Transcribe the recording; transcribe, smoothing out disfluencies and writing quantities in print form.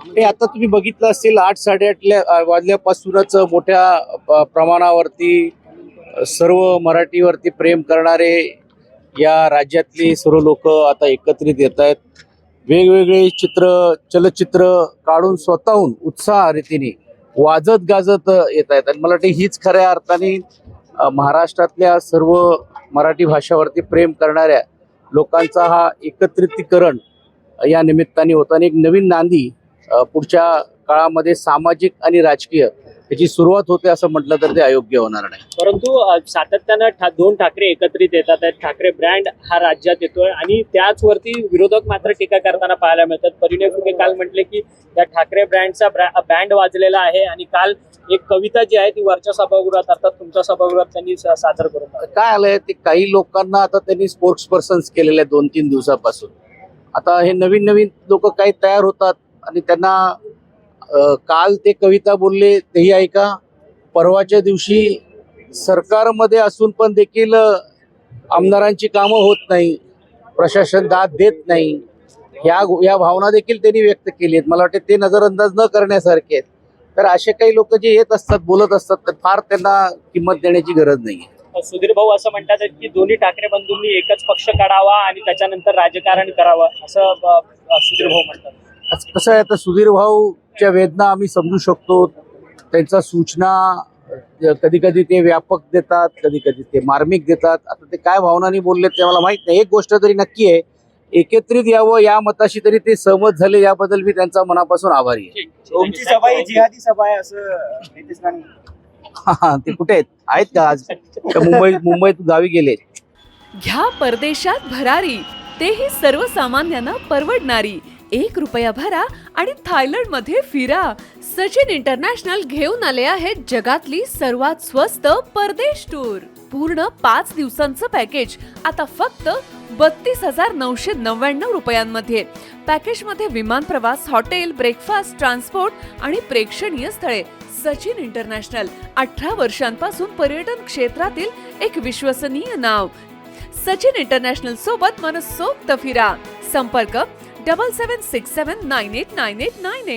हे आता तुम्ही बघितलं असेल 8-8:30 वाजल्यापासूनच मोठ्या प्रमाणावरती सर्व मराठीवरती प्रेम करणारे या राज्यातली सर्व लोक आता एकत्रित येत आहेत. वेगवेगळे चलचित्र काढून स्वतःहून उत्साह रीतीने वाजत गाजत येत आहेत. आणि मला वाटतं हीच खऱ्या अर्थाने महाराष्ट्रातल्या सर्व मराठी भाषावरती प्रेम करणाऱ्या लोकांचा हा एकत्रितीकरण या निमित्ताने होतं आणि एक नवीन नांदी पुढच्या काळामध्ये सामाजिक आणि राजकीय याची सुरुवात होते असं म्हटलं तर ते अयोग्य होणार नाही. परंतु सातत्यानं दोन ठाकरे एकत्रित येतात आहेत. ठाकरे ब्रँड हा राज्यात येतोय आणि त्याचवरती विरोधक मात्र टीका करताना पाहायला मिळतात. परिणय फुके काल म्हटले की त्या ठाकरे ब्रँडचा बँड वाजलेला आहे आणि काल एक कविता जी आहे ती वरच्या सभागृहात अर्थात तुमच्या सभागृहात त्यांनी सादर करून काय आलंय ते काही लोकांना आता त्यांनी स्पोर्ट्स पर्सन्स केलेले 2-3 दिवसापासून. आता हे नवीन लोक काही तयार होतात आणि त्यांना काल ते कविता बोलले तेही ऐका. परवाच्या दिवशी सरकारमध्ये असून पण देखील आमदारांची कामं होत नाही, प्रशासन दाद देत नाही, या भावना देखील त्यांनी व्यक्त केली आहेत. मला वाटतं ते नजरअंदाज न करण्यासारखे आहेत. तर असे काही लोक जे येत असतात बोलत असतात तर फार त्यांना किंमत देण्याची गरज नाही. सुधीर भाऊ असं म्हणतात की दोन्ही ठाकरे बंधूंनी एकच पक्ष काढावा आणि त्याच्यानंतर राजकारण करावं असं सुधीर भाऊ म्हणतात. कसं आहे, आता सुधीर भाऊच्या वेदना आम्ही समजू शकतो. त्यांच्या सूचना कधी कधी ते व्यापक देतात, कधी कधी ते मार्मिक देतात. आता ते काय भावनांनी बोलले ते मला माहित नाही. एक गोष्ट तरी नक्की आहे, एकत्रित यावं या मताशी तरी ते सहमत झाले, याबद्दल मी त्यांचा मनापासून आभारी आहे. तुमची सभा ही जिहादी सभा आहे असं नितेश राणे ते कुठे आहेत का आज? मुंबईत गावी गेले. घ्या परदेशात भरारी, तेही सर्वसामान्यांना परवडणारी. 1 रुपया भरा आणि थायलंड मध्ये फिरा. सचिन इंटरनॅशनल घेऊन आले आहेत जगातली सर्वात स्वस्त परदेश टूर. पूर्ण 5 दिवसांचं पॅकेज आता फक्त 32,999 रुपयांमध्ये. पॅकेजमध्ये विमान प्रवास, हॉटेल, ब्रेकफास्ट, ट्रान्सपोर्ट आणि प्रेक्षणीय स्थळे. सचिन इंटरनॅशनल 18 वर्षांपासून पर्यटन क्षेत्रातील एक विश्वसनीय नाव. सचिन इंटरनॅशनल सोबत मनसोक्त फिरा. संपर्क 7767989898.